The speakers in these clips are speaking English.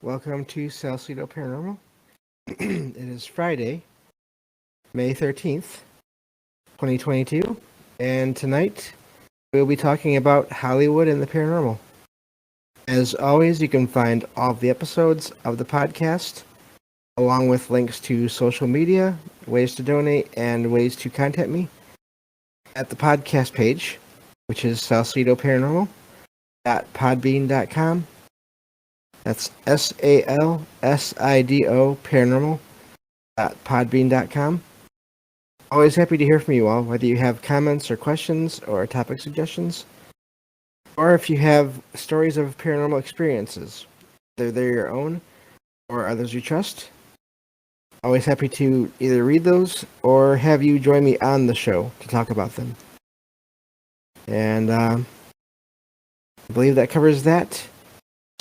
Welcome to Salcedo Paranormal. It is Friday, May 13th, 2022, and tonight we'll be talking about Hollywood and the paranormal. As always, you can find all of the episodes of the podcast, along with links to social media, ways to donate, and ways to contact me at the podcast page, which is salcidoparanormal.podbean.com. That's SALSIDO paranormal.podbean.com. Always happy to hear from you all, whether you have comments or questions or topic suggestions, or if you have stories of paranormal experiences, whether they're your own or others you trust. Always happy to either read those or have you join me on the show to talk about them. And I believe that covers that.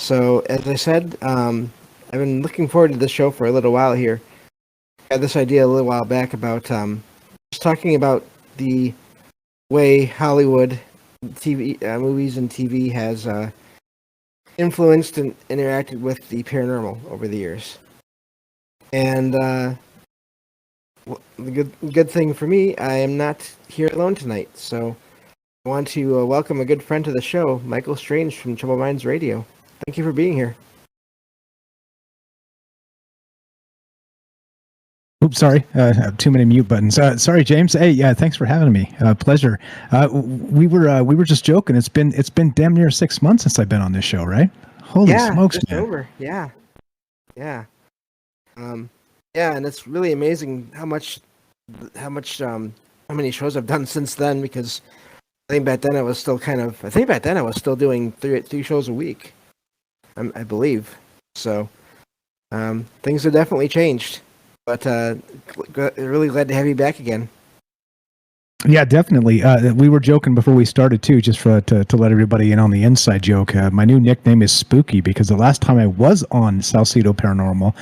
So, as I said, I've been looking forward to this show for a little while here. I had this idea a little while back about just talking about the way Hollywood TV, movies and TV has influenced and interacted with the paranormal over the years. And the good thing for me, I am not here alone tonight. So, I want to welcome a good friend to the show, Michael Strange from Troubled Minds Radio. Thank you for being here. Oops, sorry. Too many mute buttons. Sorry, James. Hey, yeah, thanks for having me. Pleasure. We were just joking. It's been damn near 6 months since I've been on this show, right? Holy smokes, just man! Over. Yeah. And it's really amazing how many shows I've done since then, because I think back then I was still doing three shows a week. I believe. So things have definitely changed, but really glad to have you back again. Yeah, definitely. We were joking before we started too, just to let everybody in on the inside joke. My new nickname is Spooky because the last time I was on Salcedo Paranormal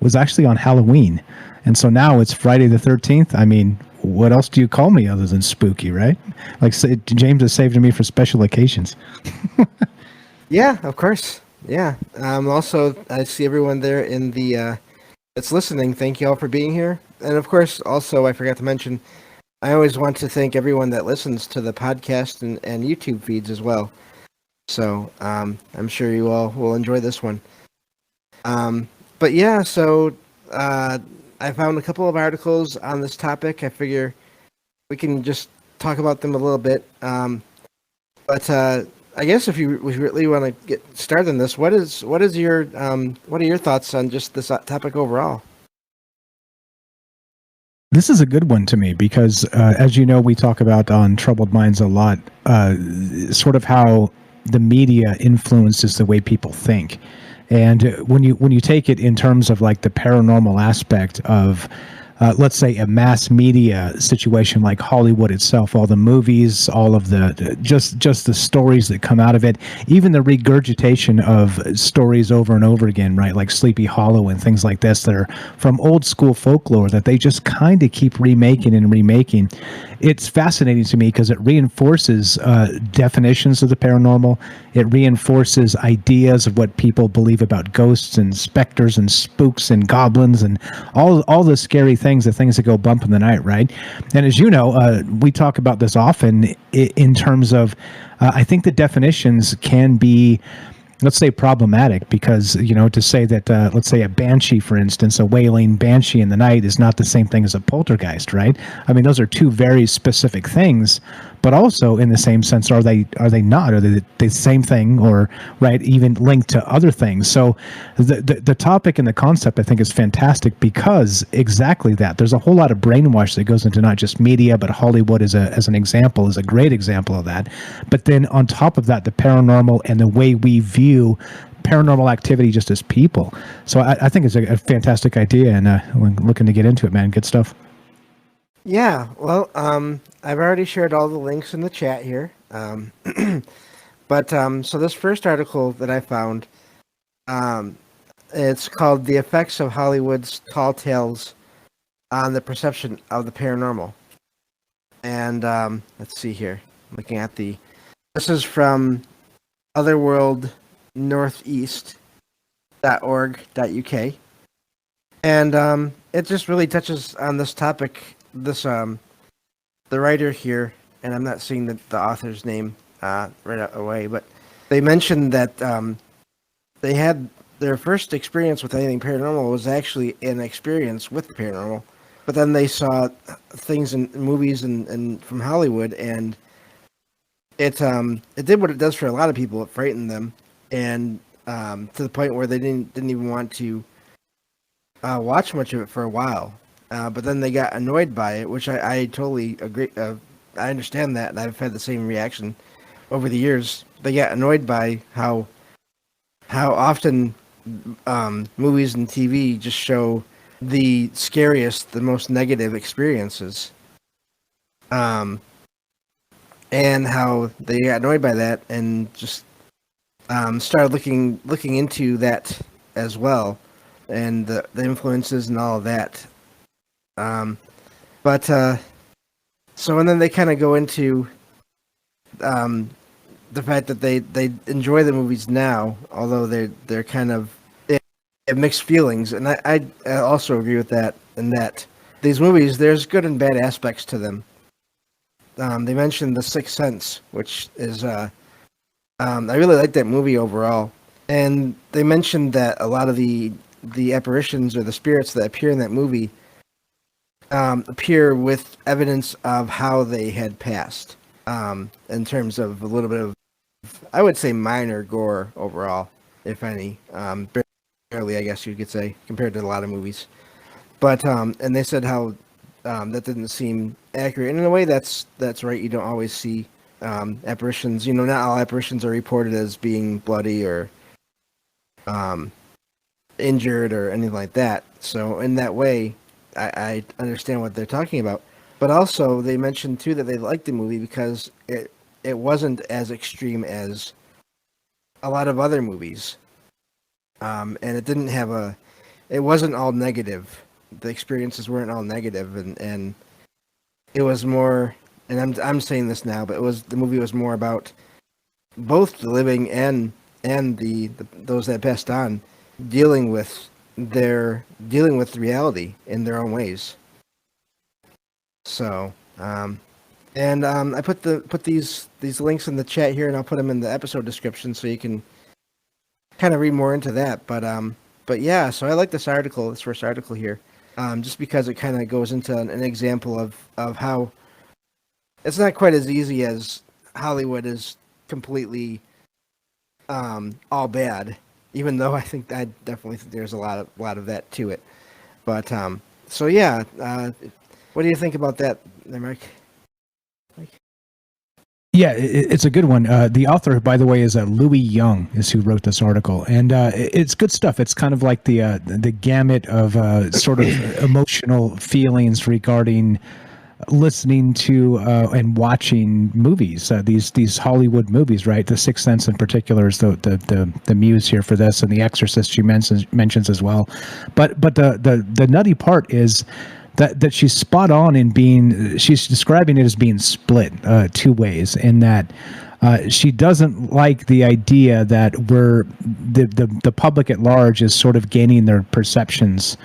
was actually on Halloween, and so now it's Friday the 13th. I mean, what else do you call me other than Spooky, right? Like James has saved me for special occasions. Yeah, of course. Yeah. Also, I see everyone there in the that's listening. Thank you all for being here. And of course, also, I forgot to mention, I always want to thank everyone that listens to the podcast and YouTube feeds as well. So I'm sure you all will enjoy this one. But yeah, so I found a couple of articles on this topic. I figure we can just talk about them a little bit. But I guess if you really want to get started on this, what are your thoughts on just this topic overall? This is a good one to me because, as you know, we talk about on Troubled Minds a lot, sort of how the media influences the way people think. And when you take it in terms of like the paranormal aspect of, let's say, a mass media situation like Hollywood itself, all the movies, all of the just the stories that come out of it, even the regurgitation of stories over and over again, right? Like Sleepy Hollow and things like this that are from old school folklore that they just kind of keep remaking and remaking. It's fascinating to me because it reinforces definitions of the paranormal. It reinforces ideas of what people believe about ghosts and specters and spooks and goblins and all the scary things, the things that go bump in the night, right? And as you know, we talk about this often in terms of, I think the definitions can be, let's say, problematic because, you know, to say that, let's say a banshee, for instance, a wailing banshee in the night is not the same thing as a poltergeist, right? I mean, those are two very specific things, but also in the same sense, are they not? Are they the same thing, or, right, even linked to other things? So the topic and the concept, I think, is fantastic because exactly that. There's a whole lot of brainwash that goes into not just media, but Hollywood as an example is a great example of that. But then on top of that, the paranormal and the way we view paranormal activity just as people. So I think it's a fantastic idea, and we're looking to get into it, man. Good stuff. Yeah, well, I've already shared all the links in the chat here. But so this first article that I found, it's called "The Effects of Hollywood's Tall Tales on the Perception of the Paranormal." And let's see here. Looking at this is from Otherworld Northeast, .org.uk, and it just really touches on this topic. The writer here, and I'm not seeing the author's name right away, but they mentioned that they had their first experience with anything paranormal was actually an experience with the paranormal, but then they saw things in movies and from Hollywood, and it did what it does for a lot of people. It frightened them, and to the point where they didn't even want to watch much of it for a while. But then they got annoyed by it, which I totally agree. I understand that, and I've had the same reaction over the years. They got annoyed by how often movies and TV just show the scariest, the most negative experiences, and how they got annoyed by that and just started looking into that as well, and the influences and all of that. So and then they kind of go into the fact that they enjoy the movies now, although they're kind of they have mixed feelings, and I also agree with that. In that these movies, there's good and bad aspects to them. They mentioned The Sixth Sense, which is I really like that movie overall, and they mentioned that a lot of the apparitions or the spirits that appear in that movie appear with evidence of how they had passed. In terms of a little bit of, I would say, minor gore overall, if any. Barely, I guess you could say, compared to a lot of movies. But and they said how that didn't seem accurate. And in a way, that's right. You don't always see apparitions. You know, not all apparitions are reported as being bloody or injured or anything like that. So in that way, I understand what they're talking about. But also, they mentioned too that they liked the movie because it wasn't as extreme as a lot of other movies, and it didn't have it wasn't all negative. The experiences weren't all negative, and it was more. And I'm saying this now, but the movie was more about both the living and the those that passed on dealing with reality in their own ways. So, I put these links in the chat here, and I'll put them in the episode description so you can kind of read more into that. But yeah, so I like this first article here, just because it kind of goes into an example of how it's not quite as easy as Hollywood is completely all bad, even though I definitely think there's a lot of that to it. But so yeah. What do you think about that, Mike? Yeah, it's a good one. The author, by the way, is Louis Young, is who wrote this article, and it's good stuff. It's kind of like the gamut of sort of emotional feelings regarding listening to and watching movies. These Hollywood movies, right? The Sixth Sense in particular is the muse here for this, and The Exorcist she mentions as well. But the nutty part is that she's spot on in she's describing it as being split two ways, in that she doesn't like the idea that the public at large is sort of gaining their perceptions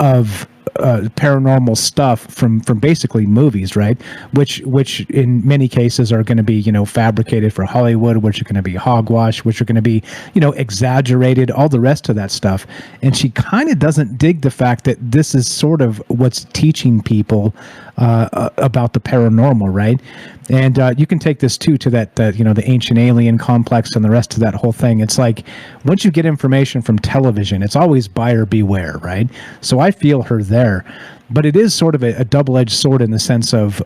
of paranormal stuff from basically movies, right? Which in many cases are going to be, fabricated for Hollywood, which are going to be hogwash, which are going to be, exaggerated, all the rest of that stuff. And she kind of doesn't dig the fact that this is sort of what's teaching people about the paranormal, right? And you can take this too to that the ancient alien complex and the rest of that whole thing. It's like once you get information from television, it's always buyer beware, right? So I feel her there. But it is sort of a double-edged sword in the sense of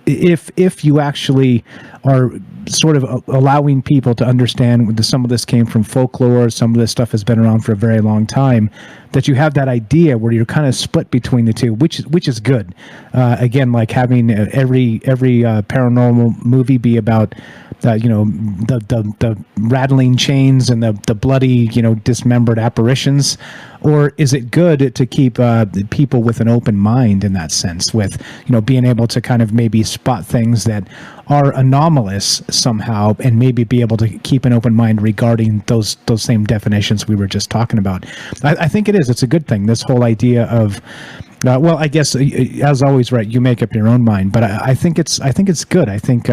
if you actually are sort of allowing people to understand that some of this came from folklore, some of this stuff has been around for a very long time, that you have that idea where you're kind of split between the two, which is good. Again, like having every paranormal movie be about the rattling chains and the bloody dismembered apparitions, or is it good to keep people people with an open mind in that sense, with, being able to kind of maybe spot things that are anomalous somehow, and maybe be able to keep an open mind regarding those same definitions we were just talking about. I think it's a good thing, this whole idea of, well, I guess, as always, right, you make up your own mind, but I think it's good. I think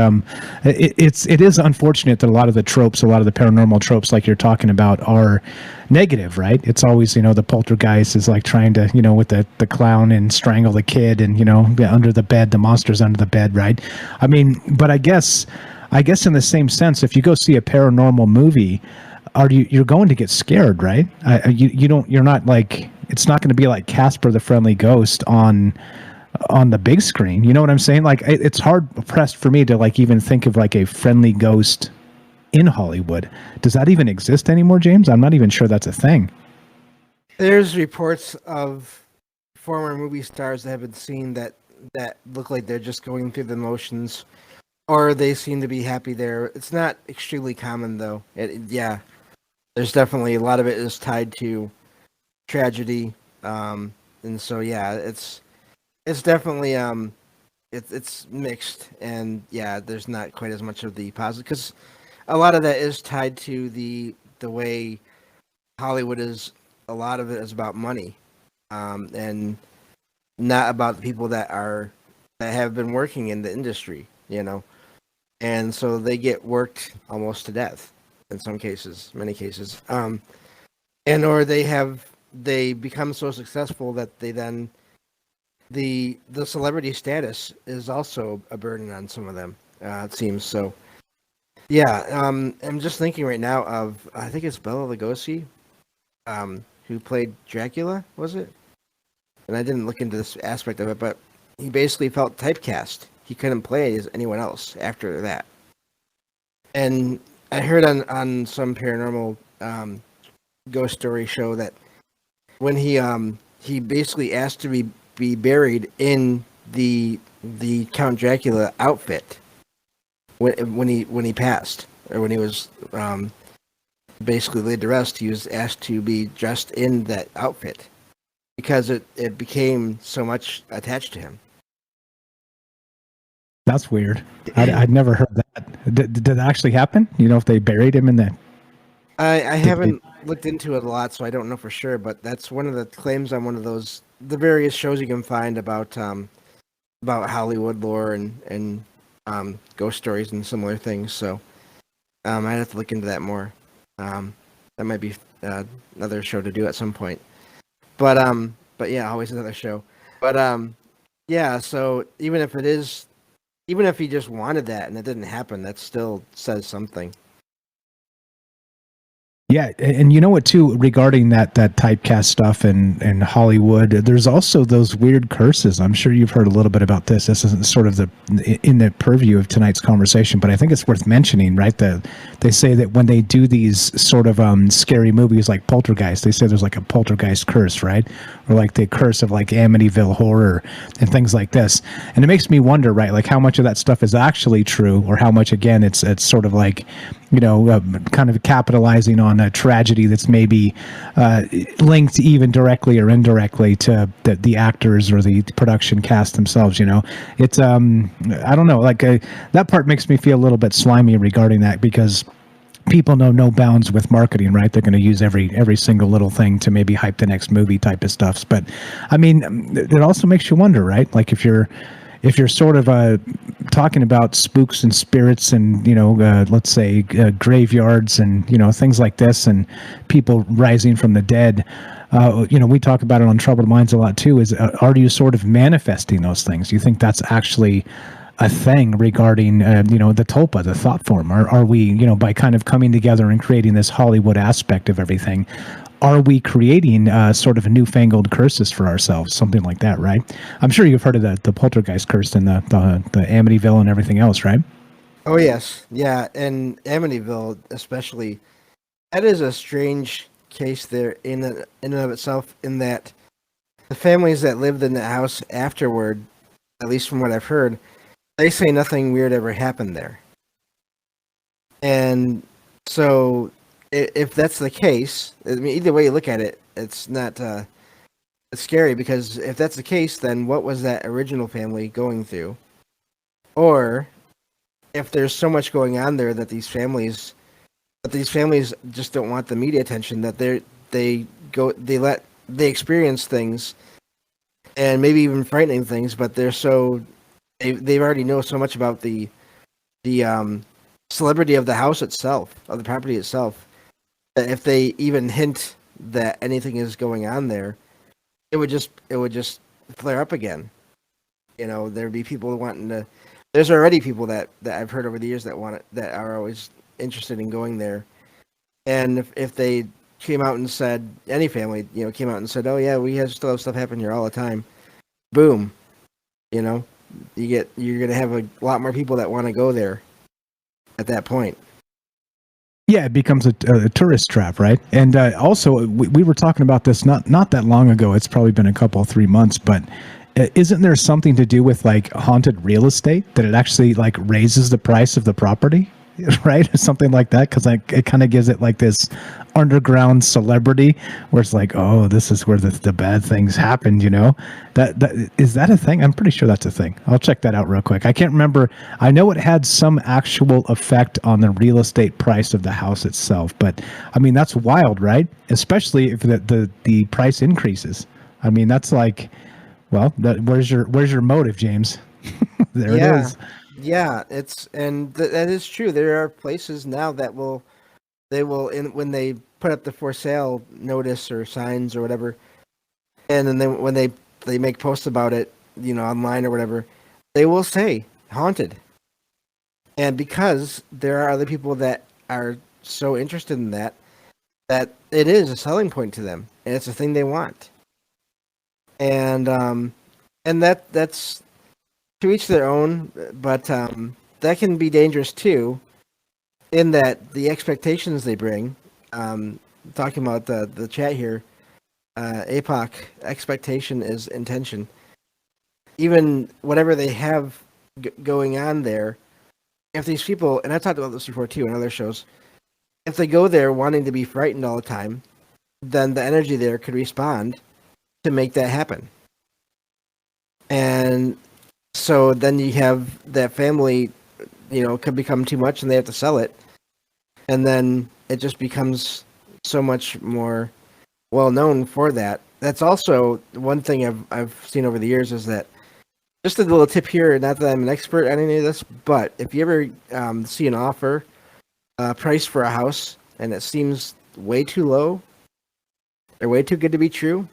it is unfortunate that a lot of the paranormal tropes, like you're talking about, are negative, right? It's always, the poltergeist is like trying to, with the clown and strangle the kid, and, under the bed, the monster's under the bed, right? I mean, but I guess in the same sense, if you go see a paranormal movie, you're going to get scared, right? You're not like, it's not going to be like Casper the Friendly Ghost on the big screen. You know what I'm saying? Like, it's hard pressed for me to like even think of like a friendly ghost in Hollywood. Does that even exist anymore, James? I'm not even sure that's a thing. There's reports of former movie stars that have been seen that look like they're just going through the motions, or they seem to be happy there. It's not extremely common, though. There's definitely a lot of it is tied to tragedy, and so it's definitely it's mixed, and there's not quite as much of the positive, because a lot of that is tied to the way Hollywood is. A lot of it is about money, and not about the people that have been working in the industry, and so they get worked almost to death in some cases, many cases, and or they become so successful that they then the celebrity status is also a burden on some of them, it seems. So I'm just thinking right now of, I think it's Bela Lugosi, who played Dracula, was it? And I didn't look into this aspect of it, but he basically felt typecast. He couldn't play as anyone else after that. And I heard on some paranormal ghost story show that when he basically asked to be buried in the Count Dracula outfit when he passed, or when he was basically laid to rest, he was asked to be dressed in that outfit because it became so much attached to him. That's weird. I'd never heard that. Did that actually happen? If they buried him in the... I haven't looked into it a lot, so I don't know for sure, but that's one of the claims on one of the various shows you can find about Hollywood lore and ghost stories and similar things. So I'd have to look into that more. That might be another show to do at some point. But always another show. But so even if he just wanted that and it didn't happen, that still says something. Yeah, and you know what too, regarding that typecast stuff and Hollywood, there's also those weird curses. I'm sure you've heard a little bit about this. This isn't sort of in the purview of tonight's conversation, but I think it's worth mentioning, right? They say that when they do these sort of scary movies like Poltergeist, they say there's like a poltergeist curse, right? Or like the curse of like Amityville Horror and things like this. And it makes me wonder, right, like how much of that stuff is actually true, or how much, again, it's sort of like, kind of capitalizing on a tragedy that's maybe linked even directly or indirectly to the actors or the production cast themselves. It's I don't know, like that part makes me feel a little bit slimy regarding that, because people know no bounds with marketing, right? They're going to use every single little thing to maybe hype the next movie type of stuff. But I mean, it also makes you wonder, right? Like if you're sort of talking about spooks and spirits and, let's say graveyards and, things like this, and people rising from the dead, we talk about it on Troubled Minds a lot too, is are you sort of manifesting those things? Do you think that's actually a thing regarding, the tulpa, the thought form? Are we, by kind of coming together and creating this Hollywood aspect of everything, are we creating sort of newfangled curses for ourselves, something like that, right? I'm sure you've heard of the poltergeist curse and the Amityville and everything else, right? Oh yes, yeah, and Amityville especially. That is a strange case there in and of itself, in that the families that lived in the house afterward, at least from what I've heard, they say nothing weird ever happened there. And so if that's the case, I mean, either way you look at it, it's not It's scary because if that's the case, then what was that original family going through? Or if there's so much going on there that these families just don't want the media attention, that they experience things, and maybe even frightening things, but they've already know so much about the celebrity of the house itself, of the property itself, that if they even hint that anything is going on there, it would just flare up again. There'd be people wanting to. There's already people that I've heard over the years that are always interested in going there, and if they came out and said, any family came out and said, oh yeah, still have stuff happen here all the time, boom, you're gonna have a lot more people that want to go there at that point. Yeah, it becomes a tourist trap, right? And also, we were talking about this not that long ago. It's probably been 3 months, but isn't there something to do with like haunted real estate, that it actually like raises the price of the property, right? Something like that, because it kind of gives it like this underground celebrity where it's like, oh, this is where the bad things happened. That is that a thing? I'm pretty sure that's a thing. I'll check that out real quick. I can't remember. I know it had some actual effect on the real estate price of the house itself, but I mean, that's wild, right? Especially if the price increases. I mean, that's like, well, where's your motive, James? There it is. Yeah, that is true. There are places now that when they put up the for sale notice or signs or whatever, and then when they make posts about it, online or whatever, they will say haunted. And because there are other people that are so interested in that it is a selling point to them, and it's a thing they want. And that's to each their own, but that can be dangerous too, in that the expectations they bring. Talking about the chat here, APOC, expectation is intention. Even whatever they have going on there, if these people, and I've talked about this before too in other shows, if they go there wanting to be frightened all the time, then the energy there could respond to make that happen. And so then you have that family, could become too much and they have to sell it. And then it just becomes so much more well known for that. That's also one thing I've seen over the years, is that, just a little tip here, not that I'm an expert on any of this, but if you ever see an offer price for a house and it seems way too low or way too good to be true,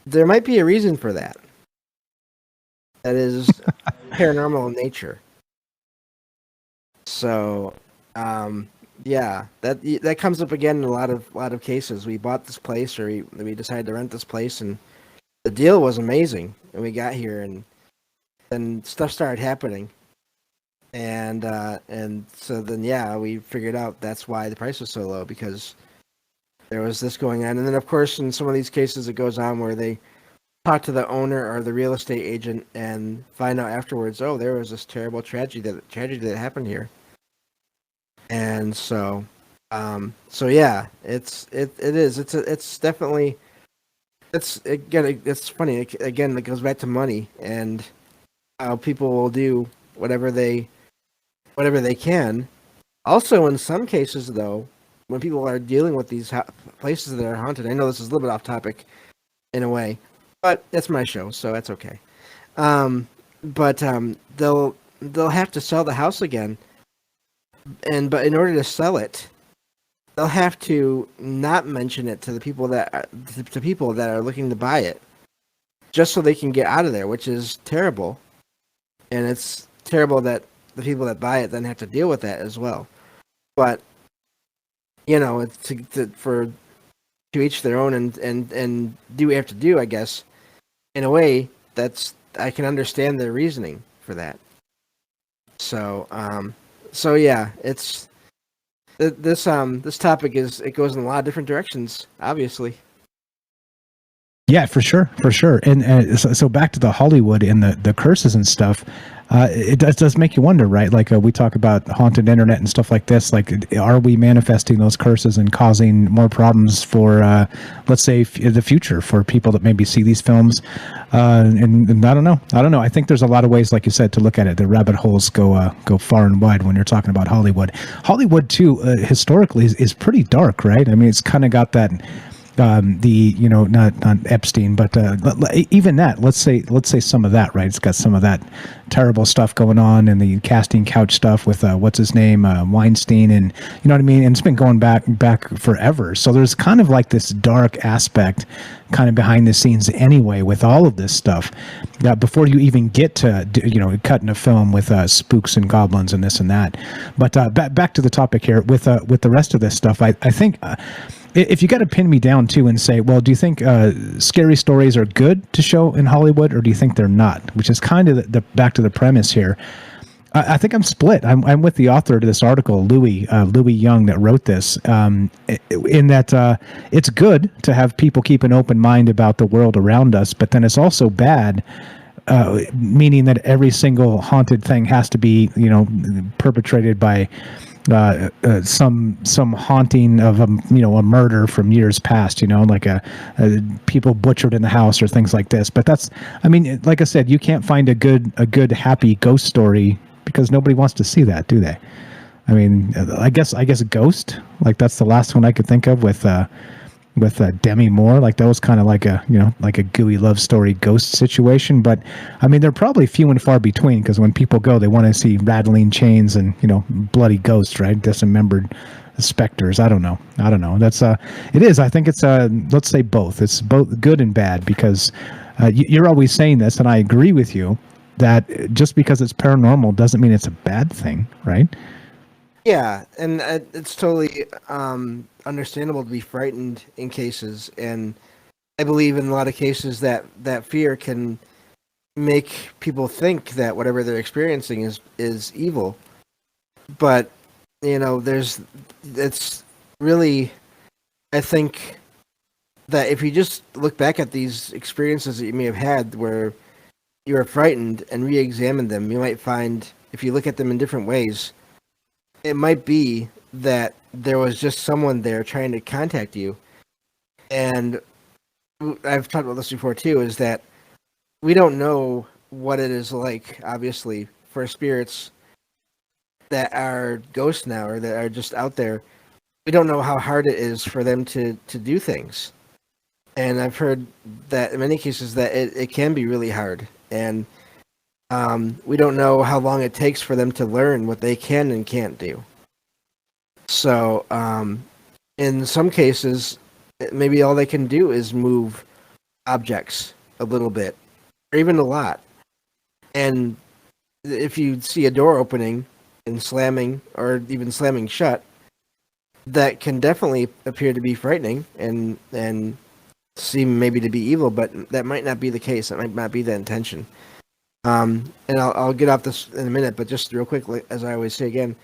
there might be a reason for that. That is paranormal in nature. So, yeah, that comes up again in a lot of cases. We bought this place, or we decided to rent this place, and the deal was amazing, and we got here, and then stuff started happening, and so then we figured out that's why the price was so low, because there was this going on. And then of course in some of these cases it goes on where they talk to the owner or the real estate agent and find out afterwards, oh, there was this terrible tragedy that happened here. And so yeah, it's definitely, it's funny. Again, it goes back to money and how people will do whatever they can. Also, in some cases, though, when people are dealing with these places that are haunted, I know this is a little bit off topic in a way, but it's my show, so that's okay. But they'll have to sell the house again, but in order to sell it, they'll have to not mention it to the people that are looking to buy it, just so they can get out of there, which is terrible. And it's terrible that the people that buy it then have to deal with that as well. But it's to each their own, and do what you have to do, I guess. In a way, I can understand their reasoning for that. So yeah, it's this topic it goes in a lot of different directions, obviously. Yeah, for sure. And so back to the Hollywood and the curses and stuff. it does make you wonder, right? Like we talk about haunted internet and stuff like this. Like, are we manifesting those curses and causing more problems for, let's say, the future for people that maybe see these films? And I don't know. I think there's a lot of ways, like you said, to look at it. The rabbit holes go far and wide when you're talking about Hollywood. Hollywood too, historically, is pretty dark, right? I mean, it's kind of got that. Not Epstein, but even that. Let's say some of that, right? It's got some of that terrible stuff going on, and the casting couch stuff with what's his name, Weinstein, and you know what I mean. And it's been going back forever. So there's kind of like this dark aspect, kind of behind the scenes anyway, with all of this stuff. Before you even get to cutting a film with spooks and goblins and this and that. But back to the topic here with the rest of this stuff. I think. If you got to pin me down too and say, well, do you think scary stories are good to show in Hollywood, or do you think they're not? Which is kind of the back to the premise here. I think I'm split. I'm with the author to this article, Louis Young, that wrote this. In that it's good to have people keep an open mind about the world around us, but then it's also bad. Meaning that every single haunted thing has to be, perpetrated by some haunting of a murder from years past, like a people butchered in the house or things like this. But that's, I mean, like I said, you can't find a good happy ghost story because nobody wants to see that, do they? I mean, I guess a Ghost, like that's the last one I could think of with Demi Moore. Like that was kind of like a gooey love story ghost situation. But I mean, they're probably few and far between because when people go, they want to see rattling chains and bloody ghosts, right? Dismembered specters. I don't know. That's it is. I think it's let's say both. It's both good and bad because you're always saying this, and I agree with you that just because it's paranormal doesn't mean it's a bad thing, right? Yeah, and it's totally understandable to be frightened in cases, and I believe in a lot of cases that fear can make people think that whatever they're experiencing is evil. But it's really, I think that if you just look back at these experiences that you may have had where you were frightened and re-examine them, you might find, if you look at them in different ways, it might be that there was just someone there trying to contact you. And I've talked about this before too, is that we don't know what it is like, obviously, for spirits that are ghosts now or that are just out there. We don't know how hard it is for them to do things. And I've heard that in many cases that it can be really hard. And we don't know how long it takes for them to learn what they can and can't do. So in some cases, maybe all they can do is move objects a little bit, or even a lot. And if you see a door opening and slamming, or even slamming shut, that can definitely appear to be frightening and seem maybe to be evil, but that might not be the case. That might not be the intention. And I'll get off this in a minute, but just real quick, as I always say again,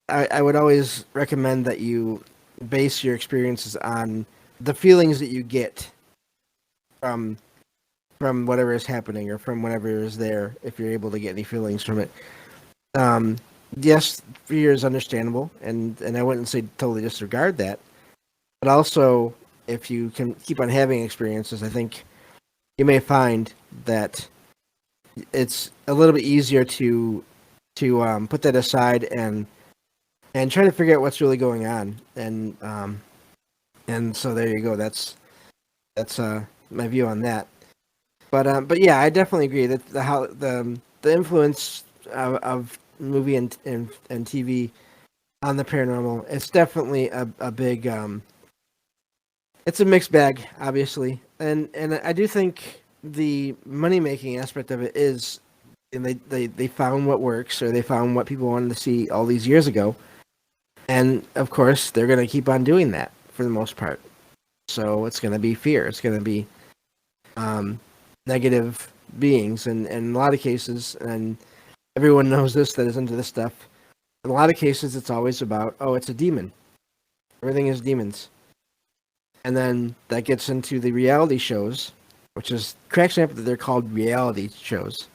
I would always recommend that you base your experiences on the feelings that you get from whatever is happening or from whatever is there, if you're able to get any feelings from it. Yes, fear is understandable, and I wouldn't say totally disregard that. But also, if you can keep on having experiences, I think you may find that it's a little bit easier to put that aside and try to figure out what's really going on. And so there you go. That's my view on that. But yeah, I definitely agree that the influence of movie and TV on the paranormal, it's definitely a big it's a mixed bag, obviously, and I do think the money making aspect of it is, and they found what works, or they found what people wanted to see all these years ago, and of course they're going to keep on doing that for the most part. So it's going to be fear. It's going to be negative beings, and in a lot of cases, and everyone knows this that is into this stuff. In a lot of cases, it's always about, oh, it's a demon. Everything is demons. And then that gets into the reality shows, which is cracks me up that they're called reality shows.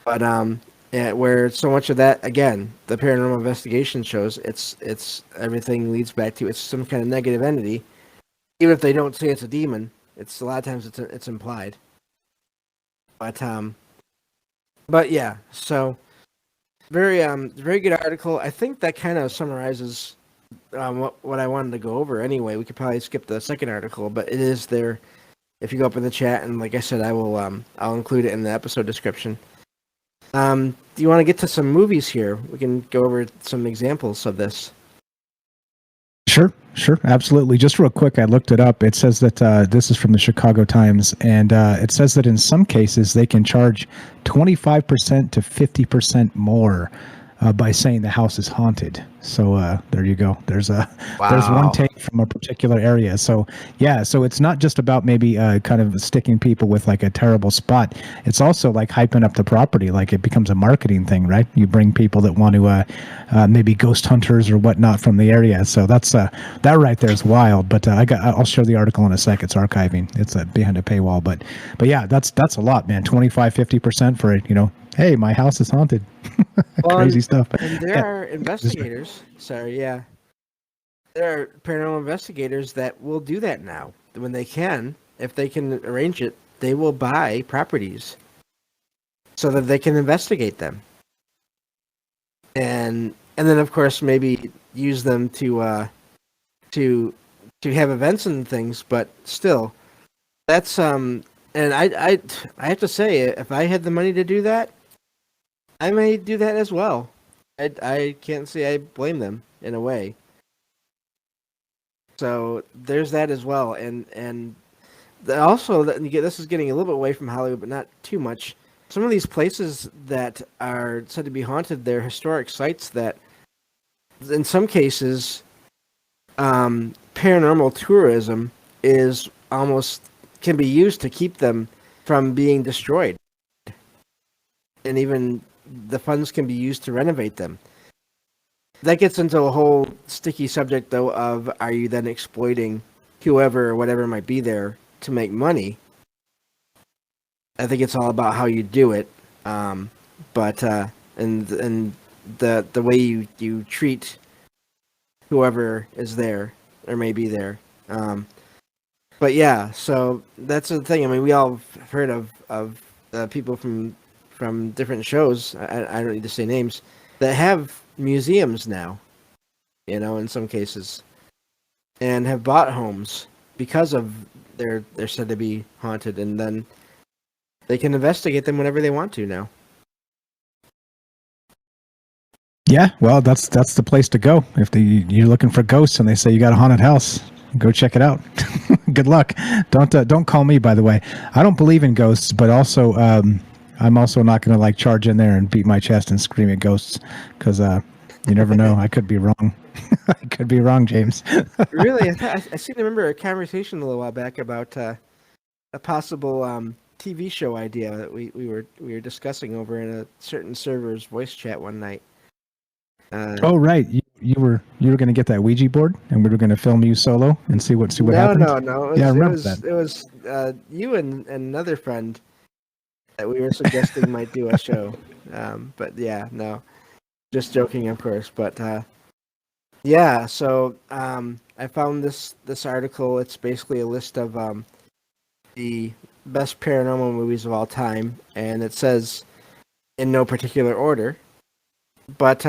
But yeah, where so much of that, again, the paranormal investigation shows, it's everything leads back to it's some kind of negative entity. Even if they don't say it's a demon, it's a lot of times it's implied. But yeah, so very good article. I think that kind of summarizes what I wanted to go over. Anyway, we could probably skip the second article, but it is there. If you go up in the chat, and like I said, I'll include it in the episode description. Do you want to get to some movies here? We can go over some examples of this. Sure, absolutely. Just real quick, I looked it up. It says that this is from the Chicago Times, and it says that in some cases they can charge 25% to 50% more by saying the house is haunted. So there you go. There's one take from a particular area. So yeah, so it's not just about maybe kind of sticking people with like a terrible spot. It's also like hyping up the property. Like it becomes a marketing thing, right? You bring people that want to maybe ghost hunters or whatnot from the area. So that's that right there is wild. But I'll share the article in a sec. It's archiving. It's behind a paywall. But yeah, that's a lot, man. 25-50% for it. Hey, my house is haunted. Crazy stuff. And there are investigators. Sorry, yeah. There are paranormal investigators that will do that now. When they can, if they can arrange it, they will buy properties so that they can investigate them. And then of course maybe use them to have events and things, but still that's and I have to say, if I had the money to do that, I may do that as well. I can't say I blame them in a way. So there's that as well, and also this is getting a little bit away from Hollywood, but not too much. Some of these places that are said to be haunted, they're historic sites that, in some cases, paranormal tourism can be used to keep them from being destroyed, and even the funds can be used to renovate them. That gets into a whole sticky subject, though, of are you then exploiting whoever or whatever might be there to make money? I think it's all about how you do it, but and the way you treat whoever is there or may be there. But yeah, so that's the thing. I mean, we all have heard of people from different shows. I don't need to say names that have museums now, in some cases, and have bought homes because of they're said to be haunted, and then they can investigate them whenever they want to now. Yeah, well, that's the place to go if you're looking for ghosts and they say you got a haunted house. Go check it out. Good luck. Don't call me, by the way. I don't believe in ghosts, but also I'm also not going to charge in there and beat my chest and scream at ghosts because you never know. I could be wrong. I could be wrong, James. Really, I seem to remember a conversation a little while back about a possible TV show idea that we were discussing over in a certain server's voice chat one night. Oh right, you were going to get that Ouija board, and we were going to film you solo and see what happened. No. I remember that. It was you and another friend that we were suggesting might do a show. But yeah, no, just joking, of course. But yeah, so I found this article. It's basically a list of the best paranormal movies of all time, and it says in no particular order. But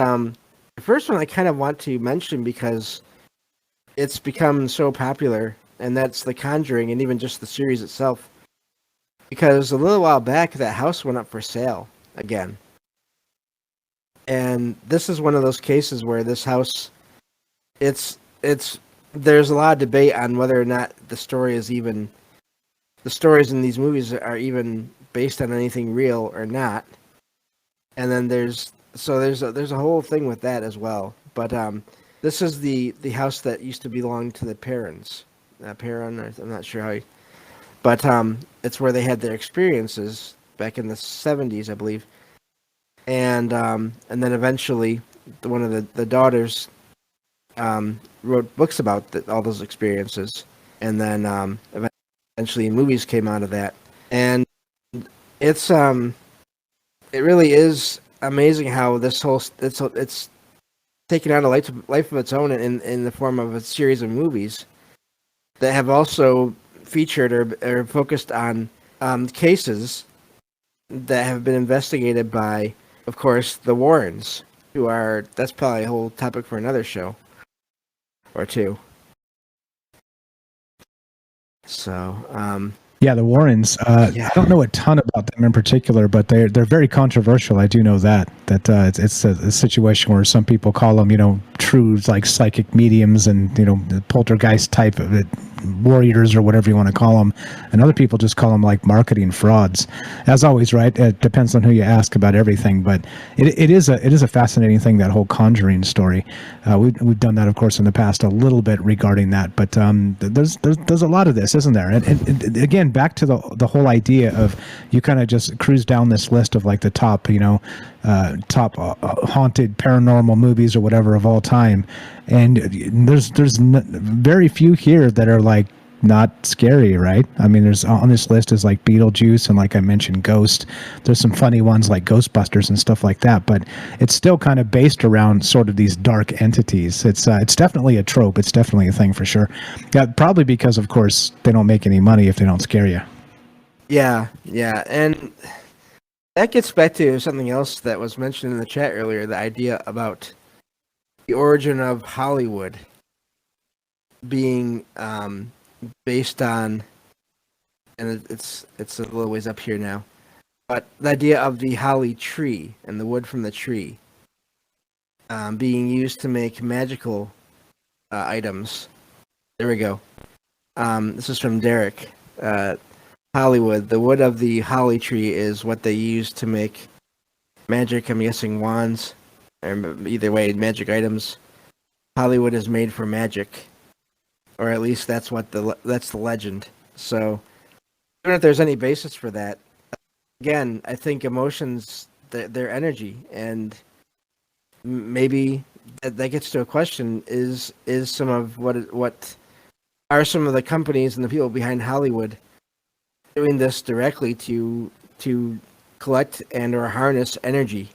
the first one I kind of want to mention because it's become so popular, and that's The Conjuring, and even just the series itself. Because a little while back, that house went up for sale again. And this is one of those cases where this house, there's a lot of debate on whether or not the stories in these movies are even based on anything real or not. And then there's a whole thing with that as well. But this is the house that used to belong to the Perrons. Perron, I'm not sure how. But it's where they had their experiences back in the 70s, I believe. And then eventually, one of the daughters wrote books about all those experiences. And then eventually movies came out of that. And it's it really is amazing how this whole it's taken on a life of its own in the form of a series of movies that have also featured or focused on cases that have been investigated by, of course, the Warrens, who are, that's probably a whole topic for another show or two. So, Yeah, the Warrens. Yeah. I don't know a ton about them in particular, but they're very controversial. I do know that it's a situation where some people call them, true like psychic mediums and the poltergeist type of it, warriors or whatever you want to call them, and other people just call them like marketing frauds. As always, right? It depends on who you ask about everything, but it is a fascinating thing, that whole Conjuring story. We've done that, of course, in the past a little bit regarding that, but there's a lot of this, isn't there? And again, back to the whole idea of you kind of just cruise down this list of like the top haunted paranormal movies or whatever of all time, and there's very few here that are like not scary, right? I mean, there's on this list is like Beetlejuice and, like I mentioned, Ghost. There's some funny ones like Ghostbusters and stuff like that, but it's still kind of based around sort of these dark entities. It's definitely a trope. It's definitely a thing for sure. Yeah, probably because, of course, they don't make any money if they don't scare you. Yeah, and that gets back to something else that was mentioned in the chat earlier, the idea about the origin of Hollywood being based on, and it's a little ways up here now, but the idea of the holly tree and the wood from the tree being used to make magical items. There we go. This is from Derek. Hollywood, the wood of the holly tree is what they use to make magic, I'm guessing wands, or either way, magic items. Hollywood is made for magic, or at least that's the legend. So, even if there's any basis for that, again, I think emotions, their energy, and maybe that gets to a question: is some of what are some of the companies and the people behind Hollywood doing this directly to collect and or harness energy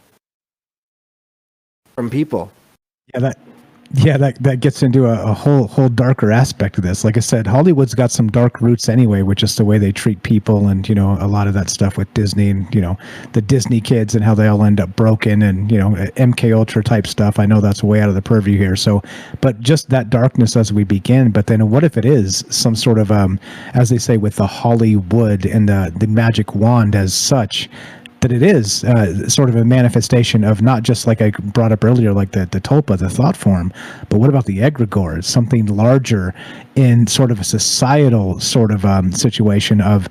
from people? That gets into a whole darker aspect of this. Like I said, Hollywood's got some dark roots anyway, which is the way they treat people, and a lot of that stuff with Disney and the Disney kids and how they all end up broken, and MK Ultra type stuff. I know that's way out of the purview here. So, but just that darkness as we begin. But then, what if it is some sort of as they say with the Hollywood and the magic wand as such? That it is sort of a manifestation of not just, like I brought up earlier, like the tulpa, the thought form, but what about the egregore, something larger in sort of a societal sort of situation of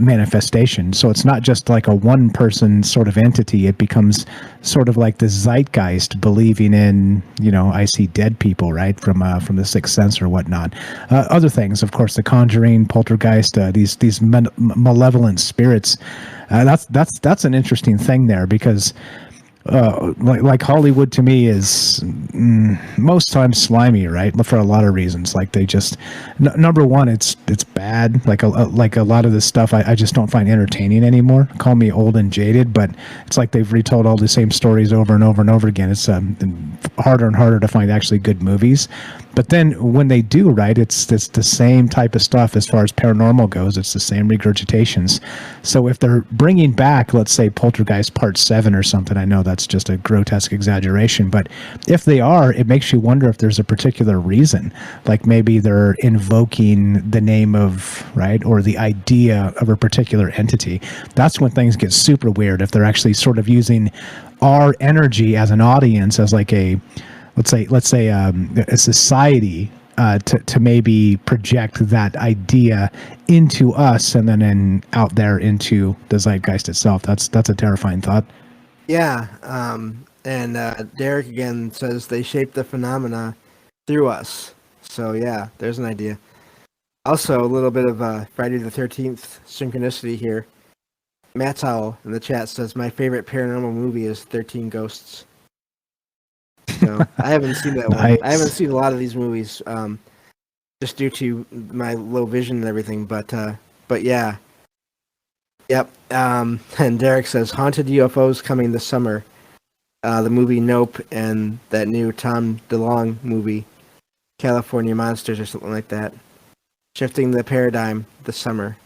manifestation. So it's not just like a one person sort of entity. It becomes sort of like the zeitgeist believing in, I see dead people, right, from the Sixth Sense or whatnot. Other things, of course, the Conjuring, Poltergeist, these malevolent spirits. That's an interesting thing there, because like Hollywood to me is most times slimy, right? For a lot of reasons. Like they just number one, it's bad. Like a lot of this stuff, I just don't find entertaining anymore. Call me old and jaded, but it's like they've retold all the same stories over and over and over again. It's harder and harder to find actually good movies. But then when they do, right, it's the same type of stuff as far as paranormal goes. It's the same regurgitations. So if they're bringing back, let's say, Poltergeist Part 7 or something, I know that's just a grotesque exaggeration, but if they are, it makes you wonder if there's a particular reason. Like maybe they're invoking the name of, right, or the idea of a particular entity. That's when things get super weird, if they're actually sort of using our energy as an audience, as like a let's say a society to maybe project that idea into us, and then out there into the zeitgeist itself. That's a terrifying thought. Yeah, and Derek again says they shape the phenomena through us. So yeah, there's an idea. Also, a little bit of Friday the 13th synchronicity here. Matt Howell in the chat says my favorite paranormal movie is 13 Ghosts. So I haven't seen that Nice. one. I haven't seen a lot of these movies, just due to my low vision and everything. But yeah, Yep. And Derek says haunted UFOs coming this summer. The movie Nope and that new Tom DeLonge movie, California Monsters or something like that. Shifting the paradigm this summer.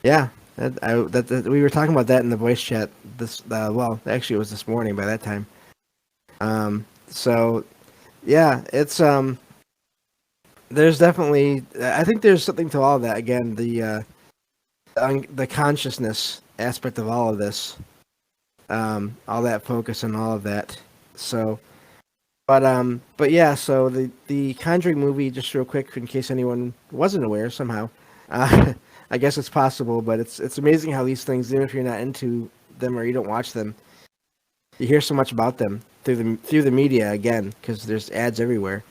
Yeah, we were talking about that in the voice chat. Well, actually, it was this morning by that time. So, yeah, it's there's definitely. I think there's something to all of that. Again, the consciousness aspect of all of this, all that focus and all of that. So, but yeah. So the Conjuring movie, just real quick, in case anyone wasn't aware somehow. I guess it's possible, but it's amazing how these things, even if you're not into them or you don't watch them, you hear so much about them through the media again, because there's ads everywhere.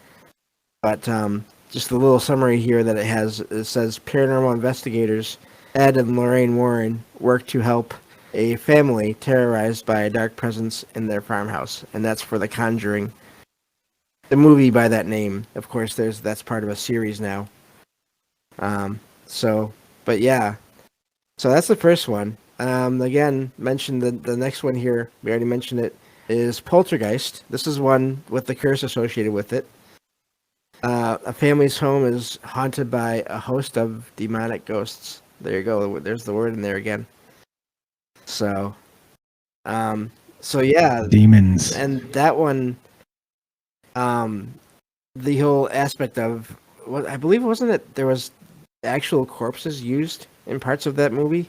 But just the little summary here that it says paranormal investigators Ed and Lorraine Warren work to help a family terrorized by a dark presence in their farmhouse, and that's for The Conjuring, the movie by that name. Of course, that's part of a series now. But yeah, so that's the first one. Again, mentioned the next one here. We already mentioned it. Is Poltergeist. This is one with the curse associated with it. A family's home is haunted by a host of demonic ghosts. There you go. There's the word in there again. So yeah, demons. and that one, the whole aspect of what I believe wasn't it there was actual corpses used in parts of that movie.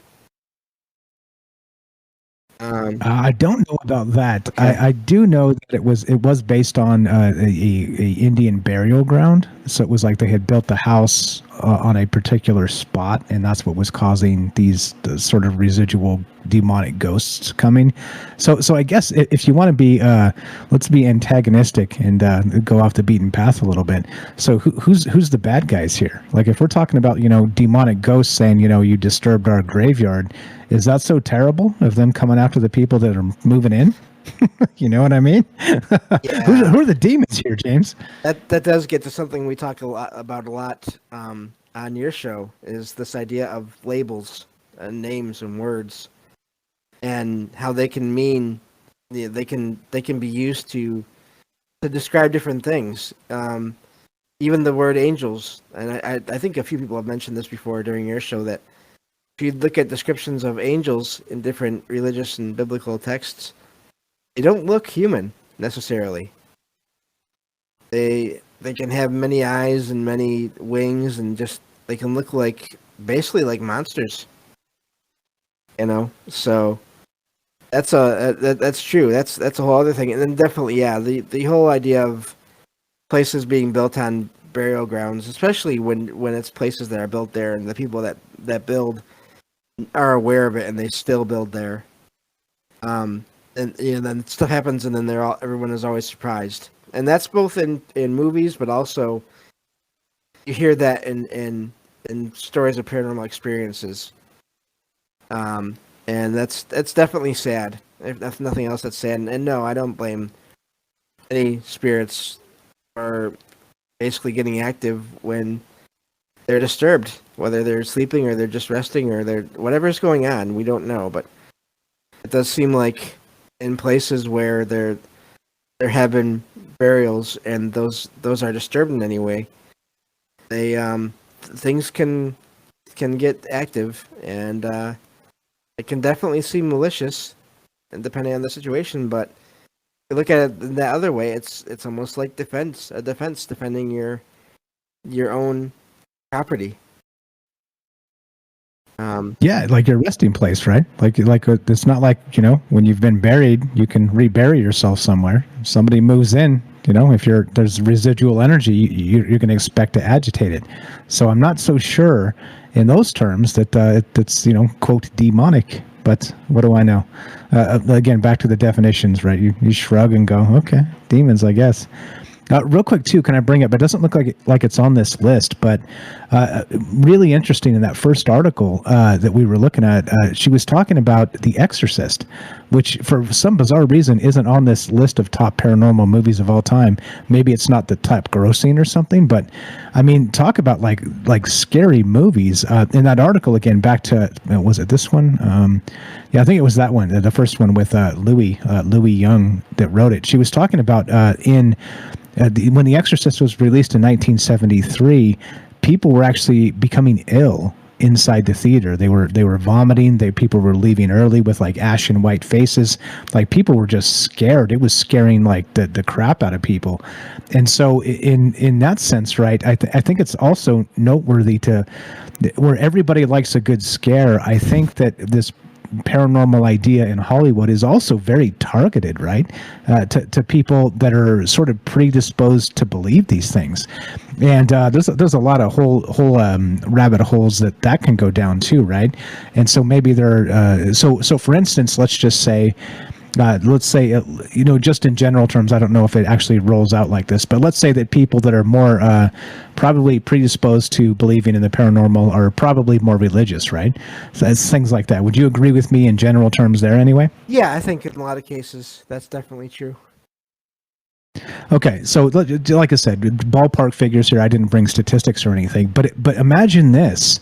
I don't know about that. Okay. I do know that it was based on a Indian burial ground. So it was like they had built the house on a particular spot, and that's what was causing the sort of residual demonic ghosts coming. So I guess if you want to be, let's be antagonistic and go off the beaten path a little bit. So who's the bad guys here? Like if we're talking about demonic ghosts saying you disturbed our graveyard. Is that so terrible of them coming after the people that are moving in? You know what I mean? Yeah. Who are the demons here, James? That does get to something we talk a lot on your show, is this idea of labels and names and words, and how they can mean they can be used to describe different things. Even the word angels, and I think a few people have mentioned this before during your show, that if you look at descriptions of angels in different religious and biblical texts, they don't look human necessarily. They can have many eyes and many wings, and just they can look basically like monsters. So that's true. That's a whole other thing. And then definitely, yeah, the whole idea of places being built on burial grounds, especially when it's places that are built there, and the people that build are aware of it and they still build there. And then stuff happens, and then everyone is always surprised. And that's both in movies, but also you hear that in stories of paranormal experiences. And that's definitely sad. If nothing else, that's sad. And no, I don't blame any spirits for basically getting active when they're disturbed, whether they're sleeping or they're just resting or they're whatever's going on. We don't know, but it does seem like in places where there have been burials and those are disturbed in any way, they things can get active, and it can definitely seem malicious, and depending on the situation. But if you look at it the other way, it's almost like a defense defending your own property. Yeah, like your resting place, right? Like it's not like when you've been buried, you can rebury yourself somewhere. If somebody moves in, if there's residual energy, you're going to expect to agitate it. So I'm not so sure in those terms that that's quote demonic. But what do I know? Again, back to the definitions, right? You shrug and go, okay, demons, I guess. Real quick too, can I bring up? It doesn't look like it's on this list, but really interesting in that first article that we were looking at. She was talking about The Exorcist, which for some bizarre reason isn't on this list of top paranormal movies of all time. Maybe it's not the top grossing or something, but I mean, talk about like scary movies. In that article again, back to was it this one? Yeah, I think it was that one, the first one with Louis Young that wrote it. She was talking about when The Exorcist was released in 1973, people were actually becoming ill inside the theater. They were vomiting. People were leaving early with like ashen white faces. Like people were just scared. It was scaring like the crap out of people. And so in that sense, right, I think it's also noteworthy to where everybody likes a good scare. I think that this paranormal idea in Hollywood is also very targeted, right, to people that are sort of predisposed to believe these things, and there's a lot of whole rabbit holes that can go down too, right? And so maybe so for instance, let's just say. Let's say, just in general terms, I don't know if it actually rolls out like this, but let's say that people that are more probably predisposed to believing in the paranormal are probably more religious, right? So it's things like that. Would you agree with me in general terms there anyway? Yeah, I think in a lot of cases that's definitely true. Okay, so like I said, ballpark figures here. I didn't bring statistics or anything, but imagine this.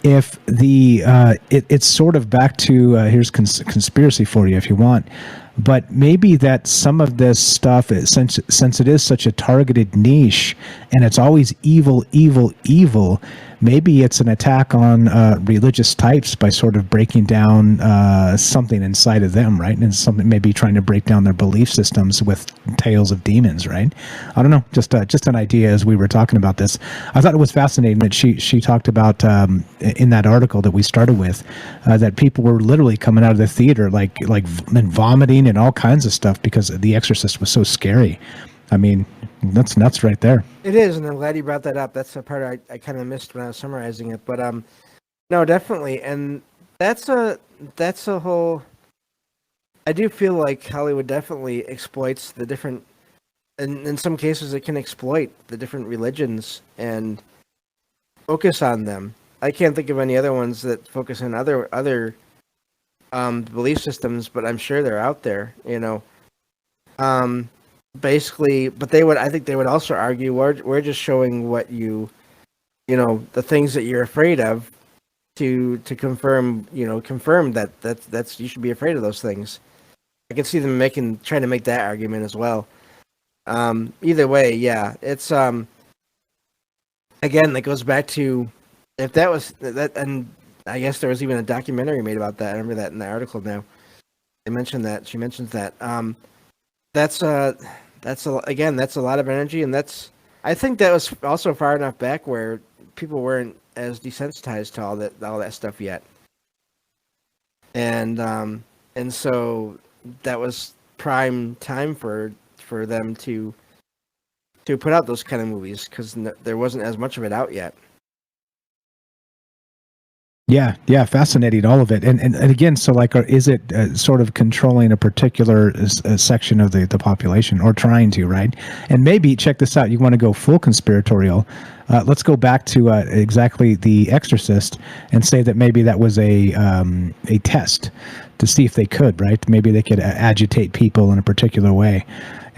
If it's sort of back to here's conspiracy for you if you want, but maybe that some of this stuff is, since it is such a targeted niche and it's always evil, maybe it's an attack on religious types by sort of breaking down something inside of them, right? And something maybe trying to break down their belief systems with tales of demons, right? I don't know, just an idea as we were talking about this. I thought it was fascinating that she talked about in that article that we started with that people were literally coming out of the theater like and vomiting and all kinds of stuff because The Exorcist was so scary. I mean, that's nuts right there. It is, and I'm glad you brought that up. That's the part I kind of missed when I was summarizing it. But no, definitely, and that's a whole. I do feel like Hollywood definitely exploits the different, and in some cases, it can exploit the different religions and focus on them. I can't think of any other ones that focus on other belief systems, but I'm sure they're out there. Basically, but I think they would also argue we're just showing what the things that you're afraid of to confirm that's you should be afraid of those things. I can see them trying to make that argument as well. Either way, yeah, it's again, that goes back to if that was that, and I guess there was even a documentary made about that. I remember that in the article now. She mentions that. That's a lot of energy, and I think that was also far enough back where people weren't as desensitized to all that stuff yet, and so that was prime time for them to put out those kind of movies because there wasn't as much of it out yet. Yeah, fascinating, all of it, and again, so like, is it sort of controlling a particular section of the population, or trying to, right? And maybe check this out. You want to go full conspiratorial? Let's go back to exactly The Exorcist and say that maybe that was a test to see if they could, right? Maybe they could agitate people in a particular way.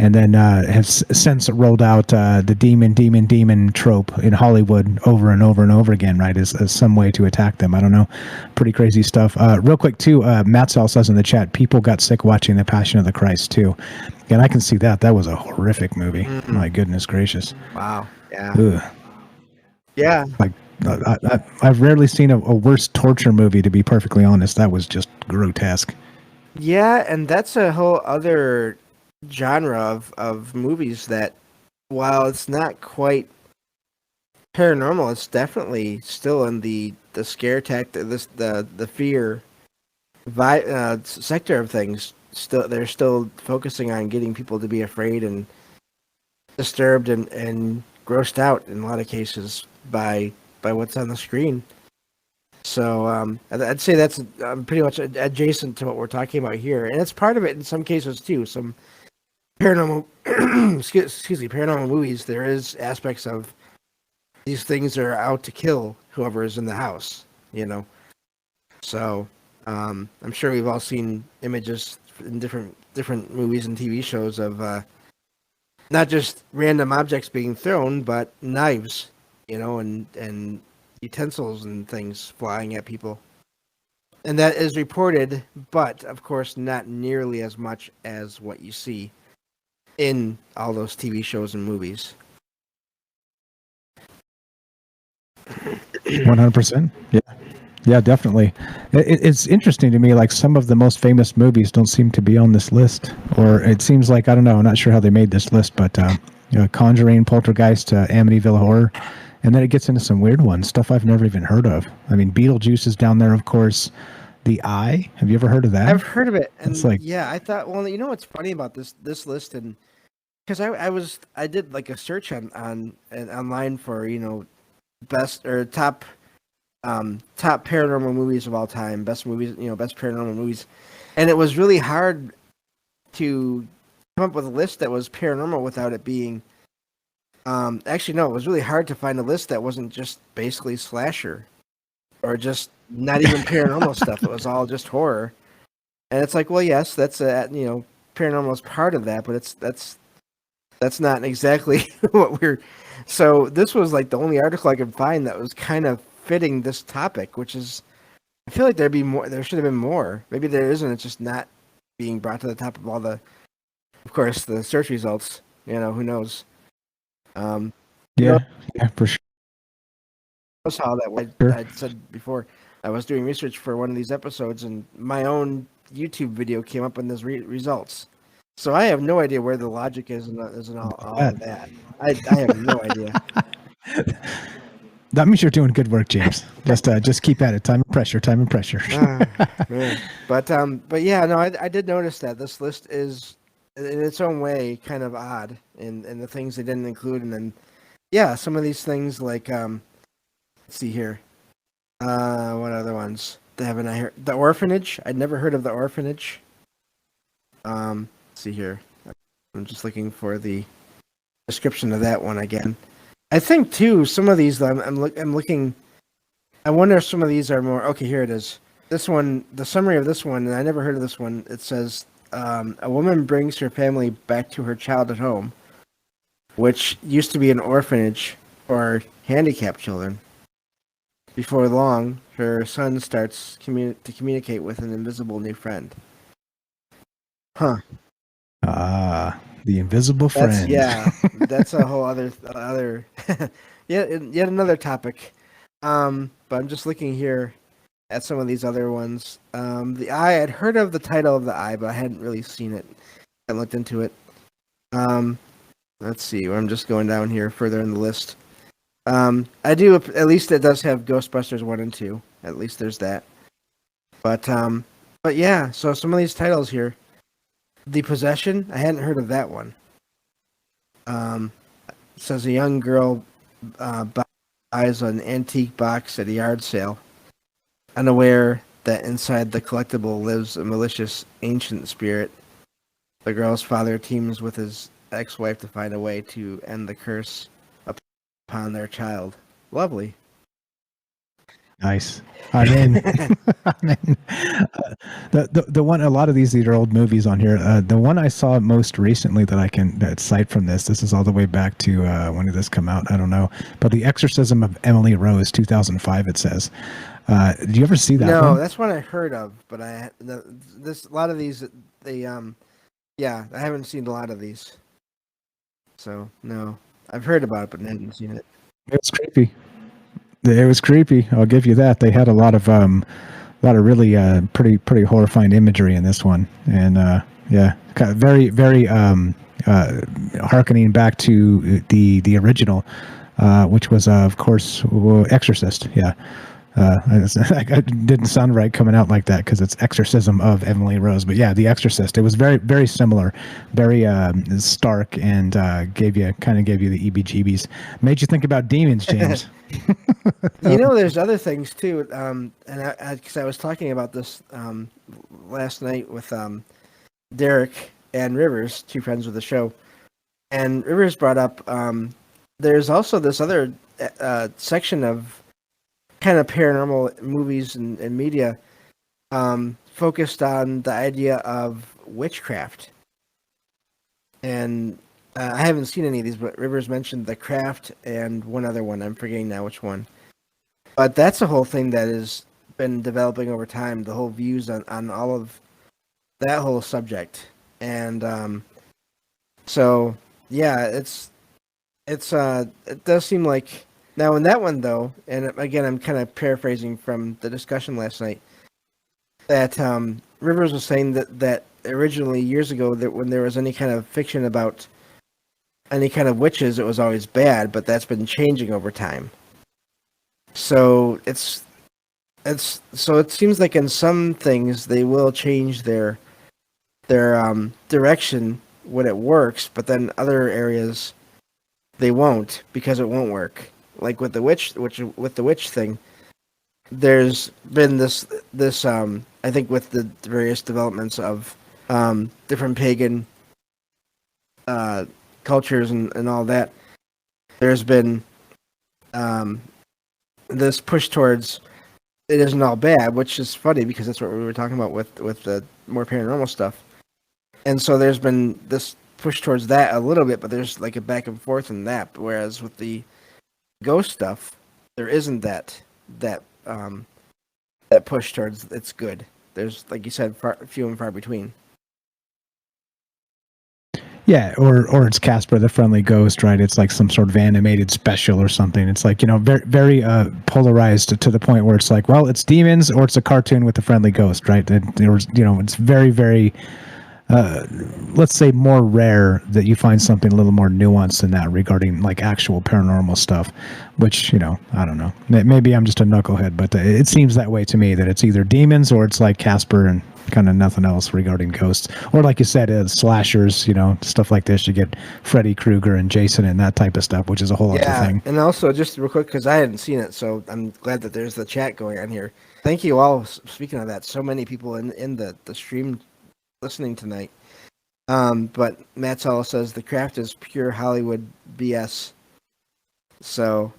And then have since rolled out the demon trope in Hollywood over and over and over again, right, as some way to attack them. I don't know. Pretty crazy stuff. Real quick, too, Matt Sal says in the chat, people got sick watching The Passion of the Christ, too. And I can see that. That was a horrific movie. Mm-hmm. My goodness gracious. Wow. Yeah. Ugh. Yeah. Like, I've rarely seen a worse torture movie, to be perfectly honest. That was just grotesque. Yeah, and that's a whole other genre of movies that, while it's not quite paranormal, it's definitely still in the scare tactic, the fear sector of things. They're still focusing on getting people to be afraid and disturbed and grossed out in a lot of cases by what's on the screen. So I'd say that's pretty much adjacent to what we're talking about here, and it's part of it in some cases too. paranormal excuse me, paranormal movies, there is aspects of these things are out to kill whoever is in the house, you know. So I'm sure we've all seen images in different movies and TV shows of not just random objects being thrown, but knives, you know, and utensils and things flying at people. And that is reported, but of course not nearly as much as what you see in all those TV shows and movies. 100%. Yeah. Yeah, definitely. It's interesting to me, like some of the most famous movies don't seem to be on this list. Or it seems like, I don't know, I'm not sure how they made this list, but Conjuring, Poltergeist, Amityville Horror. And then it gets into some weird ones, stuff I've never even heard of. I mean, Beetlejuice is down there, of course. The Eye, have you ever heard of that? I've heard of it. And it's like, yeah, I thought, well, you know what's funny about this list? And because I did like a search on online for, you know, best or top paranormal movies of all time, best movies, you know, best paranormal movies, and it was really hard to come up with a list that was paranormal without it being. Actually, no, it was really hard to find a list that wasn't just basically slasher, or just not even paranormal stuff. It was all just horror, and it's like, well, yes, that's you know, paranormal is part of that, but that's not exactly what we're. So this was like the only article I could find that was kind of fitting this topic, which is, I feel like there'd be more. There should have been more. Maybe there isn't. It's just not being brought to the top of all the, of course, the search results. You know, who knows? Yeah, for sure. That's how that I said before. I was doing research for one of these episodes, and my own YouTube video came up in those results. So I have no idea where the logic is in all of that. I have no idea. That means you're doing good work, James. Just keep at it. Time and pressure. But yeah, no, I did notice that this list is in its own way kind of odd in the things they didn't include, and then yeah, some of these things like let's see here, what other ones haven't I heard? The Orphanage. I'd never heard of The Orphanage. Let's see here. I'm just looking for the description of that one again. I think too some of these I'm looking. I wonder if some of these are more. Okay, here it is. This one, the summary of this one, and I never heard of this one. It says a woman brings her family back to her childhood home, which used to be an orphanage for handicapped children. Before long, her son starts to communicate with an invisible new friend. Huh. The invisible friend. That's a whole other yet another topic. But I'm just looking here at some of these other ones. The Eye, I'd heard of the title of The Eye, but I hadn't really seen it. I looked into it. Let's see. I'm just going down here further in the list. I do, at least it does have Ghostbusters 1 and 2. At least there's that. But yeah, so some of these titles here. The Possession, I hadn't heard of that one. It says a young girl buys an antique box at a yard sale, unaware that inside the collectible lives a malicious ancient spirit. The girl's father teams with his ex-wife to find a way to end the curse upon their child. Lovely. Nice. I'm in. The one, a lot of these are old movies on here. The one I saw most recently that I can cite from this is all the way back to when did this come out? I don't know. But The Exorcism of Emily Rose, 2005. It says. Did you ever see that? No, one? That's one I heard of, but a lot of these I haven't seen a lot of these. So no, I've heard about it, but I haven't seen it. It was creepy. It was creepy. I'll give you that. They had a lot of really pretty horrifying imagery in this one, and kind of very harkening back to the original, which was of course Exorcist. Yeah. It didn't sound right coming out like that because it's Exorcism of Emily Rose, but yeah, The Exorcist. It was very similar, very stark, and gave you the EBGBs. Made you think about demons, James. You know, there's other things too, and because I was talking about this last night with Derek and Rivers, two friends of the show. And Rivers brought up there's also this other section of kind of paranormal movies and media focused on the idea of witchcraft. And I haven't seen any of these, but Rivers mentioned The Craft and one other one. I'm forgetting now which one. But that's a whole thing that has been developing over time, the whole views on all of that whole subject. And so, yeah, it does seem like... Now, in that one, though, and again, I'm kind of paraphrasing from the discussion last night, that Rivers was saying that originally, years ago, that when there was any kind of fiction about any kind of witches, it was always bad, but that's been changing over time. So it seems like in some things they will change their direction when it works, but then other areas they won't because it won't work. Like with the witch thing, there's been this I think with the various developments of different pagan cultures and all that, there's been this push towards it isn't all bad, which is funny because that's what we were talking about with the more paranormal stuff. And so there's been this push towards that a little bit, but there's like a back and forth in that. Whereas with the ghost stuff, there isn't that push towards it's good. There's, like you said, few and far between. Yeah, or it's Casper the Friendly Ghost, right? It's like some sort of animated special or something. It's like, very very polarized to the point where it's like, well, it's demons or it's a cartoon with a friendly ghost, right? It's very very let's say more rare that you find something a little more nuanced than that regarding like actual paranormal stuff, which, I don't know. Maybe I'm just a knucklehead, but it seems that way to me, that it's either demons or it's like Casper and kind of nothing else regarding ghosts. Or like you said, slashers, stuff like this. You get Freddy Krueger and Jason and that type of stuff, which is a whole other thing. And also, just real quick, because I hadn't seen it, so I'm glad that there's the chat going on here. Thank you all. Speaking of that, so many people in the stream listening tonight. But Matt Sala says The Craft is pure Hollywood BS. So,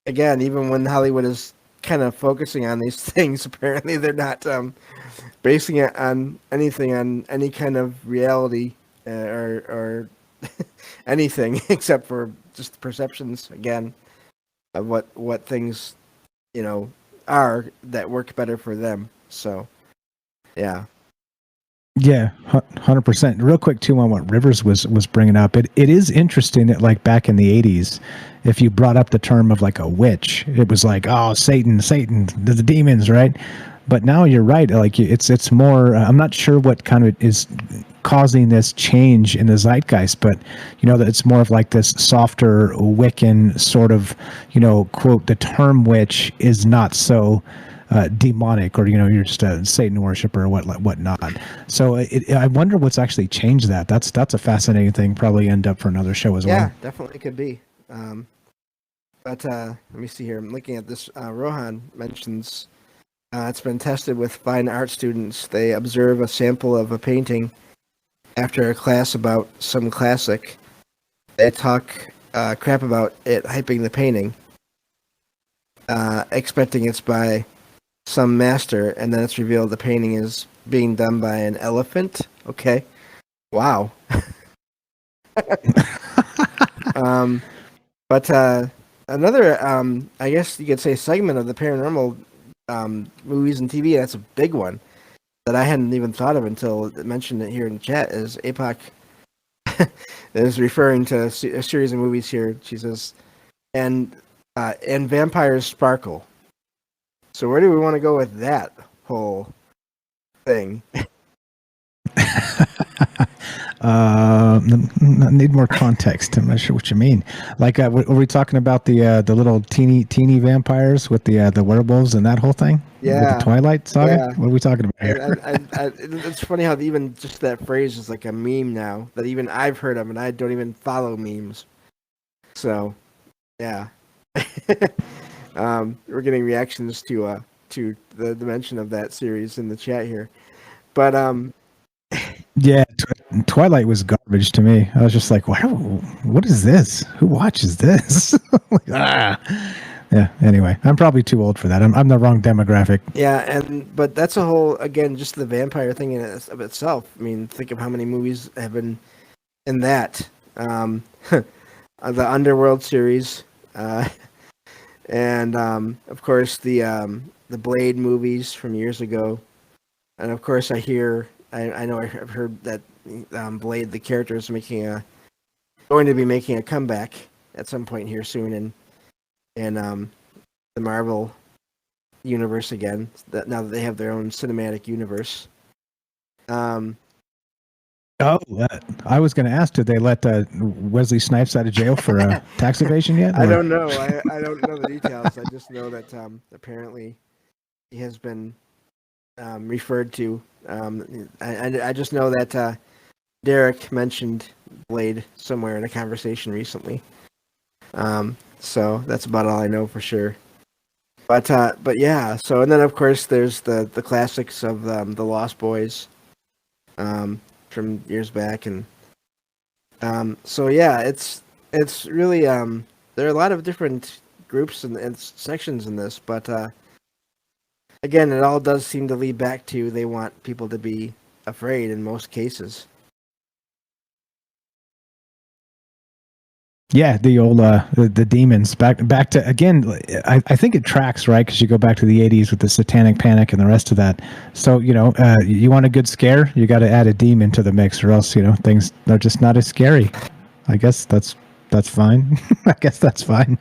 again, even when Hollywood is kind of focusing on these things, apparently they're not basing it on anything, on any kind of reality or anything except for just perceptions, again, of what things, are that work better for them. So, yeah. Yeah, 100%. Real quick too on what Rivers was bringing up. It is interesting that like back in the 80s, if you brought up the term of like a witch, it was like, oh, Satan, the demons, right? But now you're right. Like it's more. I'm not sure what kind of is causing this change in the zeitgeist, but that it's more of like this softer Wiccan sort of, quote, the term witch is not so demonic, or you're just a Satan worshiper or whatnot. So I wonder what's actually changed that. That's a fascinating thing. Probably end up for another show as well. Yeah, definitely could be. But let me see here. I'm looking at this. Rohan mentions it's been tested with fine art students. They observe a sample of a painting after a class about some classic. They talk crap about it, hyping the painting, expecting it's by some master, and then it's revealed the painting is being done by an elephant. Okay. Wow. But another, I guess you could say, segment of the paranormal movies and TV, that's a big one that I hadn't even thought of until mentioned it here in the chat, is APOC is referring to a series of movies here. She says, and vampires sparkle. So where do we want to go with that whole thing? I need more context. I'm not sure what you mean. Like, are we talking about the little teeny vampires with the werewolves and that whole thing? Yeah, with the Twilight Saga. Yeah. What are we talking about here? It's funny how even just that phrase is like a meme now that even I've heard of, and I don't even follow memes. So, yeah. We're getting reactions to the mention of that series in the chat here, but yeah, Twilight was garbage to me. I was just like, wow, what is this? Who watches this? Like, yeah. Anyway, I'm probably too old for that. I'm the wrong demographic. Yeah, but that's a whole, again, just the vampire thing of itself. I mean, think of how many movies have been in that. The Underworld series, and of course the Blade movies from years ago, and of course I know I've heard that Blade, the character, is going to be making a comeback at some point here soon in the Marvel universe again. Now that they have their own cinematic universe. I was going to ask, did they let Wesley Snipes out of jail for tax evasion yet? I don't know. I don't know the details. I just know that apparently he has been referred to. I just know that Derek mentioned Blade somewhere in a conversation recently. So that's about all I know for sure. But yeah. So, and then of course there's the classics of the Lost Boys, from years back, and so yeah, it's really there are a lot of different groups and sections in this, but again, it all does seem to lead back to they want people to be afraid in most cases. Yeah, the old the demons back to again. I think it tracks, right, because you go back to the 80s with the Satanic Panic and the rest of that. So you want a good scare, you got to add a demon to the mix, or else things are just not as scary. I guess that's fine. I guess that's fine.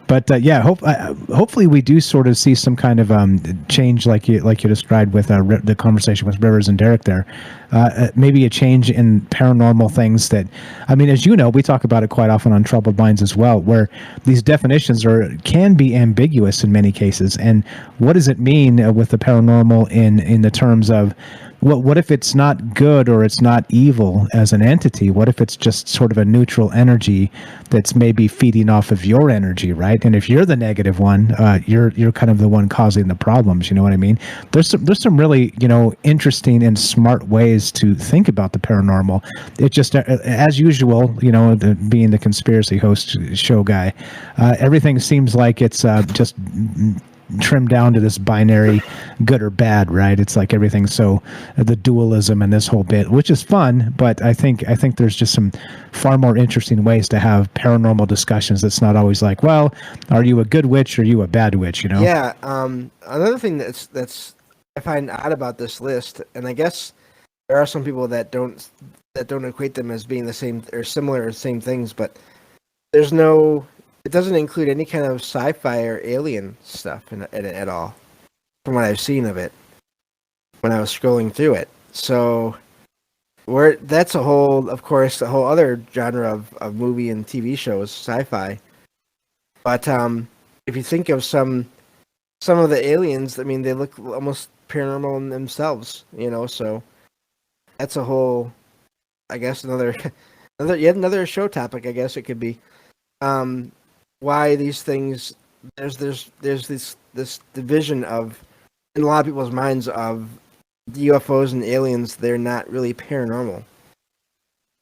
But yeah, hopefully we do sort of see some kind of change, like you described with the conversation with Rivers and Derek there. Maybe a change in paranormal things that, I mean, as you know, we talk about it quite often on Troubled Minds as well, where these definitions can be ambiguous in many cases. And what does it mean with the paranormal in the terms of, what if it's not good or it's not evil as an entity? What if it's just sort of a neutral energy that's maybe feeding off of your energy, right? And if you're the negative one, you're kind of the one causing the problems. You know what I mean? There's some really interesting and smart ways to think about the paranormal. It just, as usual, being the conspiracy host show guy, everything seems like it's just trimmed down to this binary good or bad, right? It's like everything's so the dualism and this whole bit, which is fun, but I think there's just some far more interesting ways to have paranormal discussions. That's not always like, well, are you a good witch or are you a bad witch? Yeah. Another thing that's I find odd about this list, and I guess there are some people that don't equate them as being the same or similar or same things, but it doesn't include any kind of sci-fi or alien stuff in it at all, from what I've seen of it when I was scrolling through it. So, that's a whole other genre of movie and TV shows, sci-fi. But if you think of some of the aliens, I mean, they look almost paranormal in themselves, So that's a whole, I guess, another show topic. I guess it could be. Why these things, there's this division of, in a lot of people's minds, of UFOs and aliens, they're not really paranormal,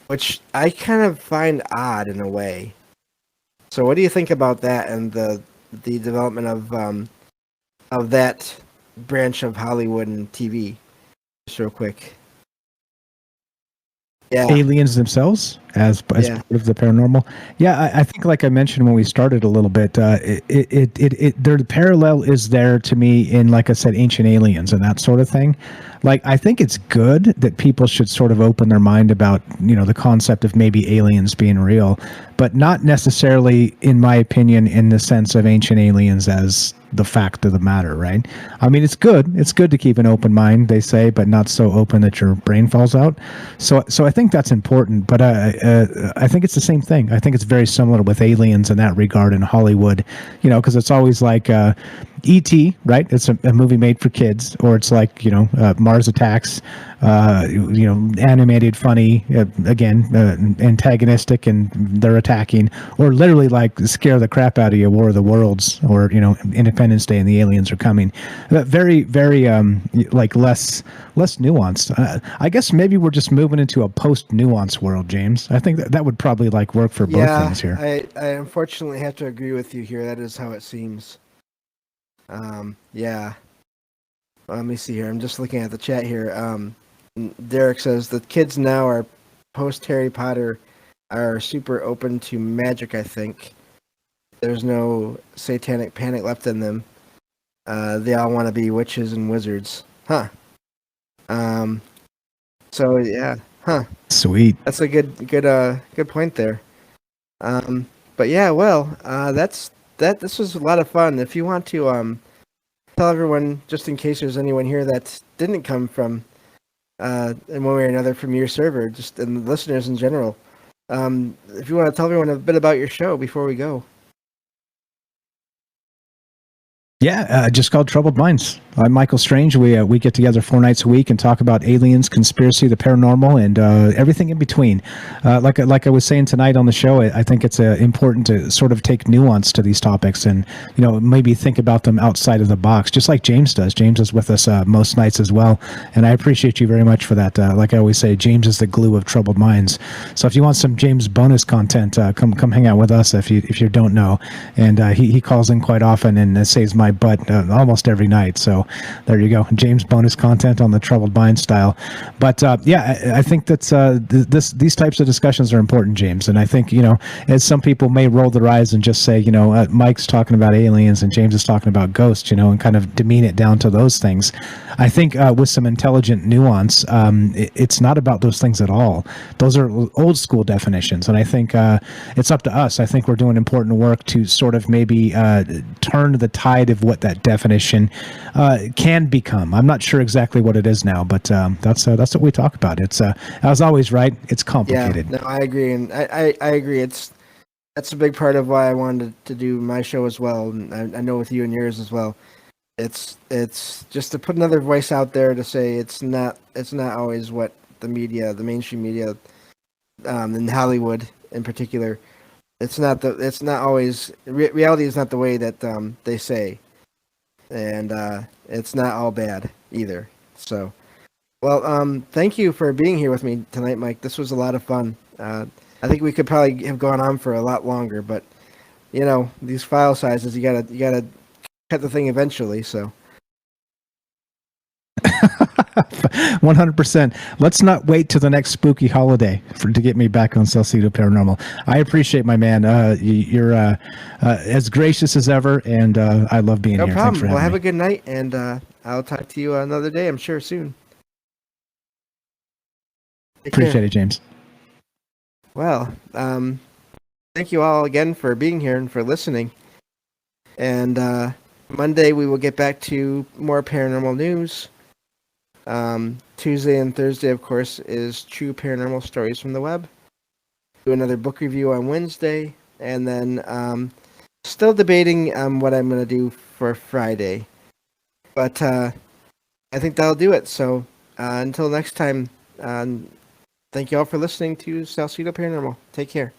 which I kind of find odd in a way. So what do you think about that and the development of that branch of Hollywood and TV? Just real quick. Yeah. Aliens themselves as part of the paranormal. Yeah, I think, like I mentioned when we started a little bit, the parallel is there to me in, like I said, Ancient Aliens and that sort of thing. Like, I think it's good that people should sort of open their mind about, the concept of maybe aliens being real, but not necessarily, in my opinion, in the sense of Ancient Aliens as the fact of the matter, right? I mean, it's good. It's good to keep an open mind, they say, but not so open that your brain falls out. So I think that's important, but I think it's the same thing. I think it's very similar with aliens in that regard in Hollywood, because it's always like, E.T., right? It's a movie made for kids, or it's like, Mars Attacks, animated, funny, again, antagonistic, and they're attacking, or literally like scare the crap out of you, War of the Worlds, or, Independence Day and the aliens are coming. Very, very, like less nuanced. I guess maybe we're just moving into a post-nuance world, James. I think that would probably like work for both things here. I unfortunately have to agree with you here. That is how it seems. Yeah. Let me see here. I'm just looking at the chat here. Derek says the kids now are post Harry Potter are super open to magic, I think. There's no satanic panic left in them. They all want to be witches and wizards. Huh. So yeah. Huh. Sweet. That's a good point there. But yeah, well, this was a lot of fun. If you want to tell everyone, just in case there's anyone here that didn't come from in one way or another from your server, just and the listeners in general, if you want to tell everyone a bit about your show before we go. Yeah, just called Troubled Minds. I'm Michael Strange. We get together 4 nights a week and talk about aliens, conspiracy, the paranormal, and everything in between. Like I was saying tonight on the show, I think it's important to sort of take nuance to these topics and maybe think about them outside of the box, just like James does. James is with us most nights as well, and I appreciate you very much for that. Like I always say, James is the glue of Troubled Minds. So if you want some James bonus content, come hang out with us if you don't know. And he calls in quite often and saves my butt almost every night. So there you go, James bonus content on the Troubled Mind style. But yeah, I think that these types of discussions are important, James. And I think as some people may roll their eyes and just say Mike's talking about aliens and James is talking about ghosts, and kind of demean it down to those things. I think with some intelligent nuance, it's not about those things at all. Those are old school definitions, and I think it's up to us. I think we're doing important work to sort of maybe turn the tide of what that definition can become. I'm not sure exactly what it is now, but that's what we talk about. It's as always, right? It's complicated. Yeah, no, I agree, and I agree. That's a big part of why I wanted to do my show as well, and I know with you and yours as well. It's just to put another voice out there to say it's not always what the mainstream media, in Hollywood in particular. It's not always reality is not the way that they say, and it's not all bad either. So, well, thank you for being here with me tonight, Mike. This was a lot of fun. I think we could probably have gone on for a lot longer, but these file sizes, you gotta cut the thing eventually. So. 100%. Let's not wait till the next spooky holiday to get me back on Salcedo Paranormal. I appreciate my man. You're as gracious as ever, and I love being here. No problem. Thanks for having well, have me. a good night, and I'll talk to you another day, I'm sure, soon. Appreciate it, James. Well, thank you all again for being here and for listening. And Monday we will get back to more paranormal news. Tuesday and Thursday, of course, is True Paranormal Stories from the Web. Do another book review on Wednesday, and then still debating what I'm going to do for Friday. But I think that'll do it. So until next time, thank you all for listening to Salcedo Paranormal. Take care.